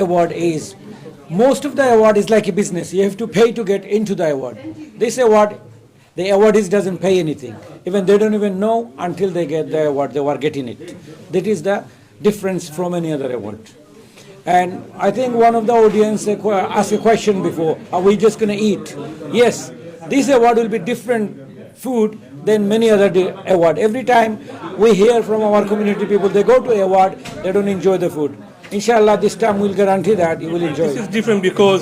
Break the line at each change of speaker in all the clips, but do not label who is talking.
award is, most of the award is like a business. You have to pay to get into the award. This award, the awardee doesn't pay anything. Even they don't even know until they get the award, they were getting it. That is the difference from any other award. And I think one of the audience asked a question before, are we just going to eat? Yes, this award will be different food than many other award. Every time we hear from our community people, they go to award, they don't enjoy the food. Inshallah, this time we'll guarantee that you will enjoy it.
This is different because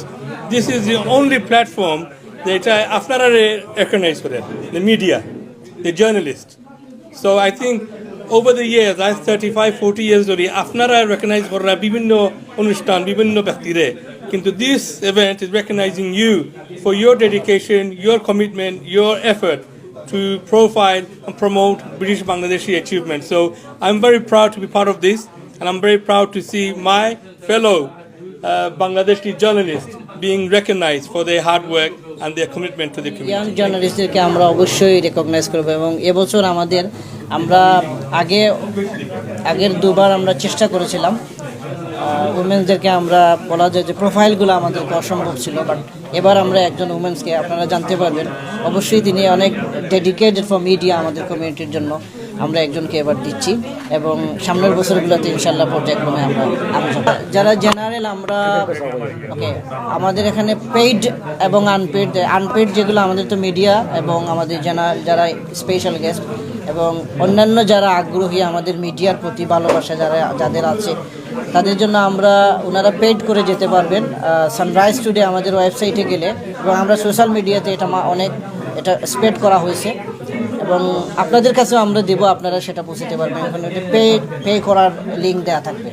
this is the only platform that Afnara recognize for them, the media, the journalists. So I think over the years, I 35-40 years ধরে আপনারা recognize করা বিভিন্ন অনুষ্ঠান বিভিন্ন ব্যক্তিরে কিন্তু this event is recognizing you for your dedication, your commitment, your effort to profile and promote British Bangladeshi achievements. So I'm very proud to be part of this, and I'm very proud to see my fellow Bangladeshi journalists being recognized for their hard work and their commitment to the community.
Young জার্নালিস্টদেরকে আমরা অবশ্যই recognise করব এবং এবছর আমরা আগের দুবার আমরা চেষ্টা করেছিলাম উমেন্সদেরকে আমরা বলা যায় যে প্রোফাইলগুলো আমাদেরকে অসম্ভব ছিল, বাট এবার আমরা একজন উমেন্সকে আপনারা জানতে পারবেন অবশ্যই তিনি অনেক ডেডিকেটেড ফর মিডিয়া আমাদের কমিউনিটির জন্য আমরা একজনকে এবার দিচ্ছি এবং সামনের বছরগুলোতে ইনশাল্লাহ পর্যায়ক্রমে আমরা যারা জেনারেল আমরা আমাদের এখানে পেইড এবং আনপেইড যেগুলো আমাদের তো মিডিয়া এবং আমাদের যারা স্পেশাল গেস্ট এবং অন্যান্য যারা আগ্রহী আমাদের মিডিয়ার প্রতি ভালোবাসা যাদের আছে তাদের জন্য ওনারা পেইড করে যেতে পারবেন সানরাইজ টুডে আমাদের ওয়েবসাইটে গেলে, এবং আমরা সোশ্যাল মিডিয়াতে এটা স্প্রেড করা হয়েছে এবং আপনাদের কাছেও আমরা দেবো, আপনারা সেটা পৌঁছতে পারবেন। ওখানে পে করার লিঙ্ক দেওয়া থাকবে।